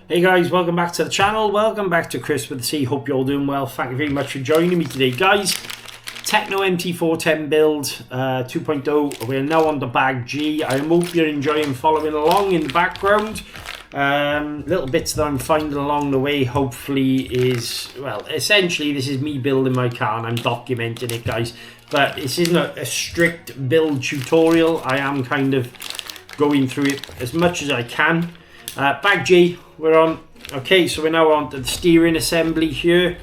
Hey guys, welcome back to the channel. Welcome back to Chris with the C. Hope you're all doing well. Thank you very much for joining me today, guys. Tekno MT 410 build 2.0. We're now on the bag G. I hope you're enjoying following along in the background. Little bits that I'm finding along the way, hopefully, is, well, essentially this is me building my car and I'm documenting it, guys. But this isn't a strict build tutorial. I am kind of going through it as much as I can. Bag G, we're on. Okay, so we're now on to the steering assembly here.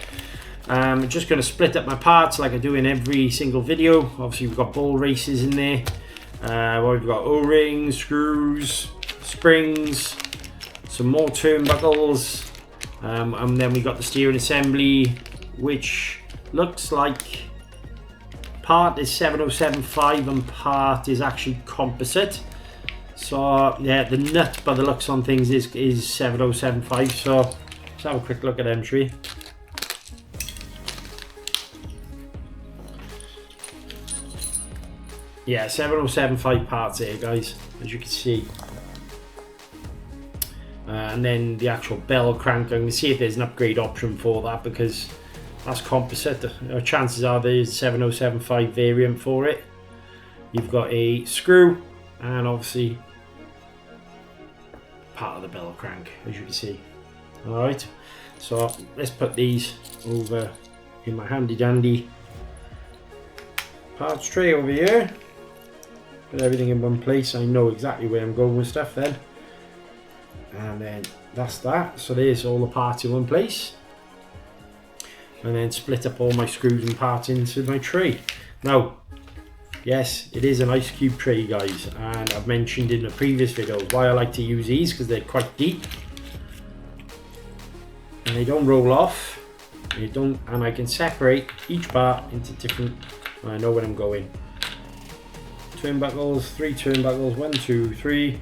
I'm just going to split up my parts like I do in every single video. Obviously we've got ball races in there. We've got O-rings, screws, springs, some more turnbuckles, and then we got the steering assembly, which looks like part is 7075 and part is actually composite. So yeah, the nut by the looks on things is 7075. So let's have a quick look at them, shall we? Yeah, 7075 parts here, guys, as you can see. And then the actual bell crank, I'm going to see if there's an upgrade option for that, because that's composite. Chances are there's a 7075 variant for it. You've got a screw and obviously part of the bell crank, as you can see. Alright, so let's put these over in my handy dandy parts tray over here. Put everything in one place. I know exactly where I'm going with stuff then. And then that's that. So there's all the parts in one place. And then split up all my screws and parts into my tray. Now, yes, it is an ice cube tray, guys, and I've mentioned in the previous videos why I like to use these, because they're quite deep and they don't roll off. And I can separate each part into different. I know where I'm going. Turnbuckles, 3 turnbuckles, 1, 2, 3.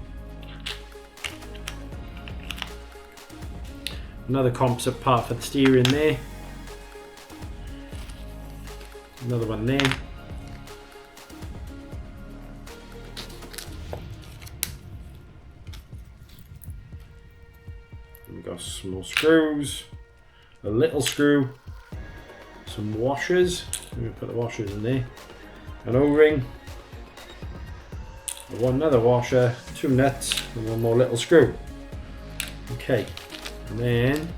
Another composite part for the steering there. Another one there. We've got some more screws, a little screw, some washers. I'm going to put the washers in there. An O-ring, another washer, 2 nuts, and 1 more little screw. Okay, and then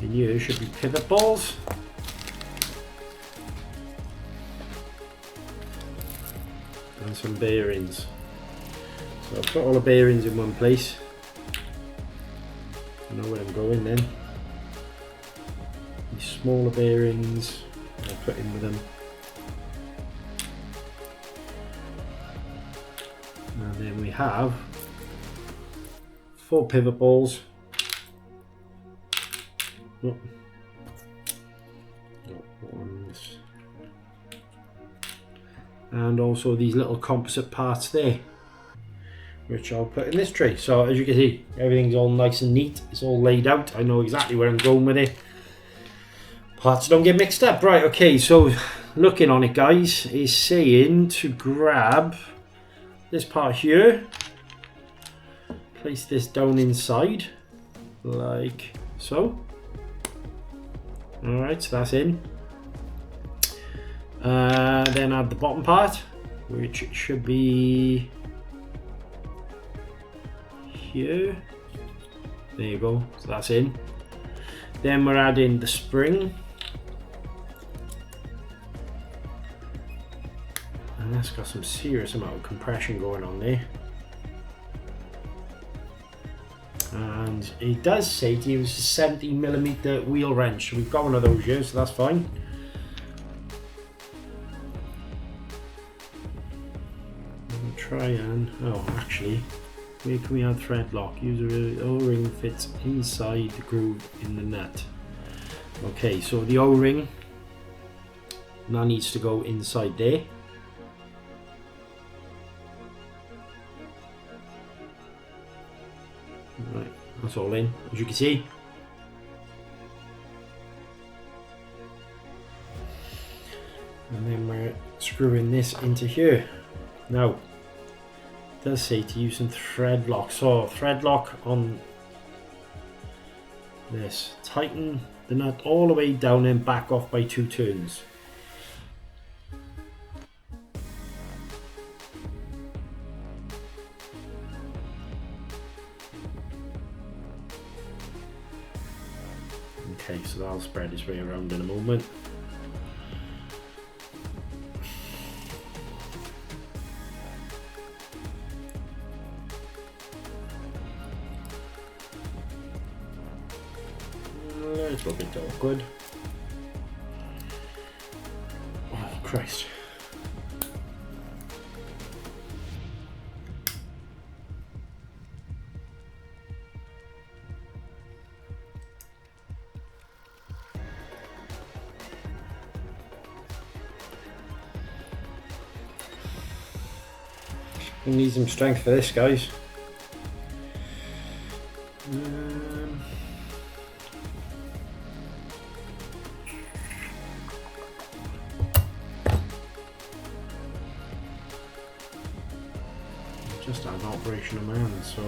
in here should be pivot balls. And some bearings. So I'll put all the bearings in one place. I know where I'm going then. These smaller bearings I'll put in with them. And then we have 4 pivot balls. Oh. Ones. And also these little composite parts there, which I'll put in this tray. So as you can see, everything's all nice and neat. It's all laid out. I know exactly where I'm going with it. Parts don't get mixed up. Right, okay, so looking on it, guys, is saying to grab this part here, place this down inside like so. Alright, so that's in. Then add the bottom part, which should be here. There you go, so that's in. Then we're adding the spring, and that's got some serious amount of compression going on there. And it does say to use a 70mm wheel wrench. We've got one of those here, so that's fine. Try and, oh, actually, where can we add thread lock? Use a O-ring fits inside the groove in the nut. Okay, so the O-ring now needs to go inside there. Right, that's all in, as you can see. And then we're screwing this into here. Now, it does say to use some thread lock. So thread lock on this. Tighten the nut all the way down and back off by 2 turns. Okay, so that'll spread its way around in a moment. It's a bit awkward. Oh Christ. We need some strength for this, guys. Just had an operation on my hand, so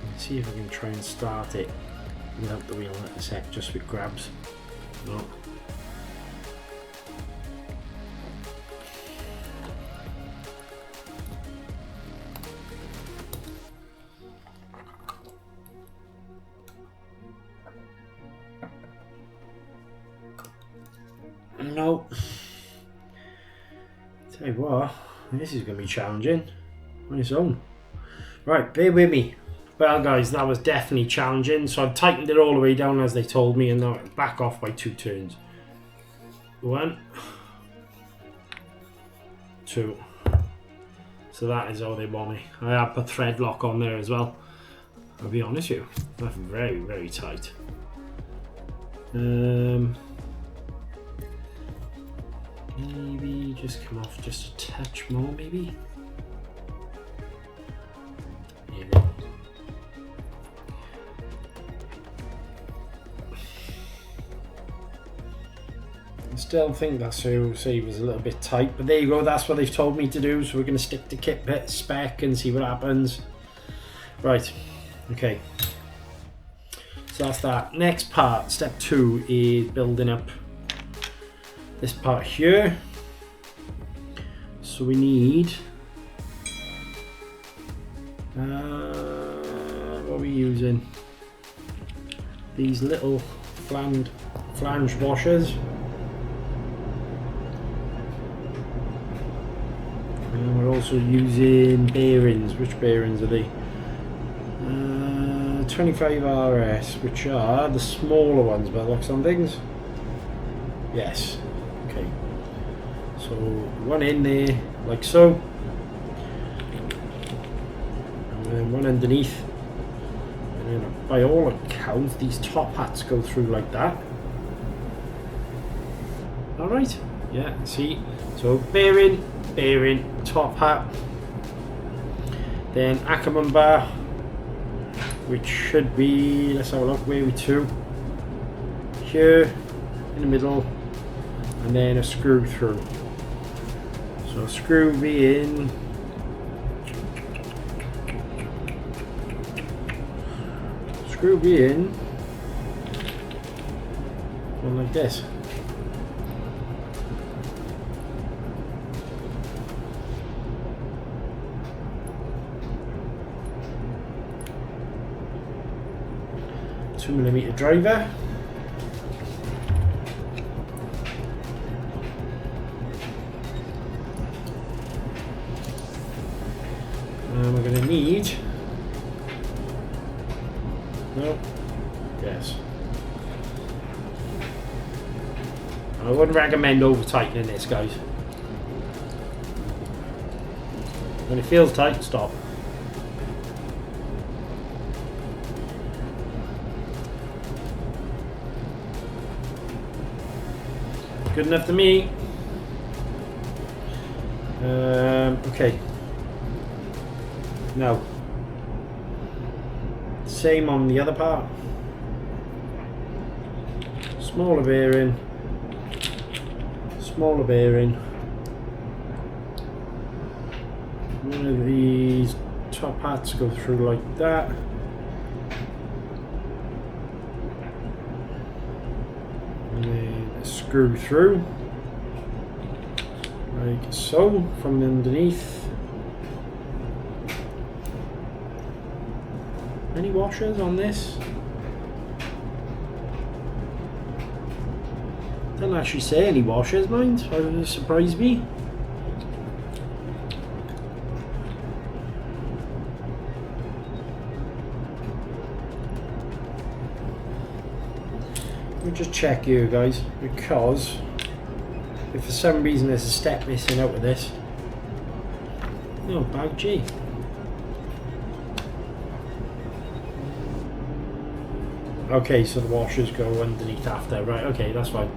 let's see if I can try and start it without the wheel at a sec, just with grabs. No. No. Tell you what, this is going to be challenging on its own. Right, bear with me. Well guys, that was definitely challenging. So I've tightened it all the way down as they told me, and now it's back off by 2 turns. 1, 2. So that is how they want me. I have put thread lock on there as well. I'll be honest with you, that's very, very tight. Maybe just come off just a touch more, maybe. Maybe. I still think that say was a little bit tight, but there you go. That's what they've told me to do. So we're going to stick to kit spec and see what happens. Right. Okay. So that's that. Next part, step 2, is building up this part here. So we need what are we using? These little flange washers. And we're also using bearings. Which bearings are they? 25 RS, which are the smaller ones by the looks on things. Yes. Okay. So one in there, like so. And then one underneath. And then by all accounts, these top hats go through like that. Alright. Yeah, see. So bearing, top hat. Then Ackerman bar, which should be, let's have a look, where are we to? Here, in the middle, and then a screw through. So screw V in, screw V in, and like this. $2mm driver. And we're going to need, no, yes. I wouldn't recommend over tightening this, guys. When it feels tight, stop. Good enough to me. Okay. Now, same on the other part. Smaller bearing. Smaller bearing. One of these top hats go through like that. screw through like so from underneath. Any washers on this? Doesn't actually say any washers, mind. That would surprise me. Let me just check here, guys, because if for some reason there's a step missing out of this. No, bag G. Okay, so the washers go underneath after, right? Okay, that's fine.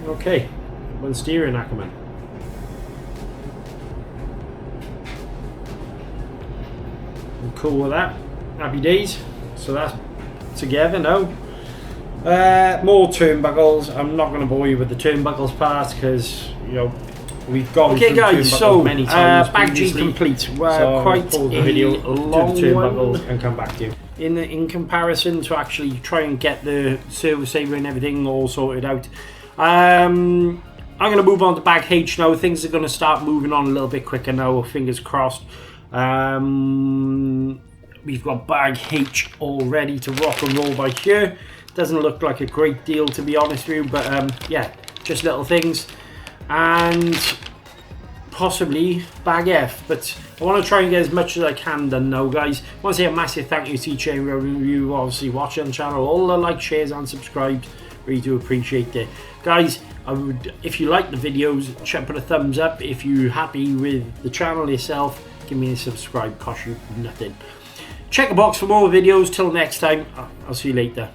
Okay, one steering Ackerman. I'm cool with that. Happy days. So that's together now. More turnbuckles. I'm not going to bore you with the turnbuckles part because, you know, we've gone through guys, so many times. Bag G complete. So quite pause the video, long do the turnbuckles and come back to you. In comparison to actually try and get the service saver and everything all sorted out. I'm going to move on to bag H now. Things are going to start moving on a little bit quicker now, fingers crossed. We've got bag H all ready to rock and roll by here. Doesn't look like a great deal, to be honest with you, but yeah, just little things. And possibly bag F, but I want to try and get as much as I can done now, guys. I want to say a massive thank you to each and every one of you obviously watching the channel, all the likes, shares and subscribes. Really do appreciate it, guys. I would, if you like the videos, put a thumbs up. If you're happy with the channel yourself, give me a subscribe, cost you nothing. Check the box for more videos. Till next time, I'll see you later.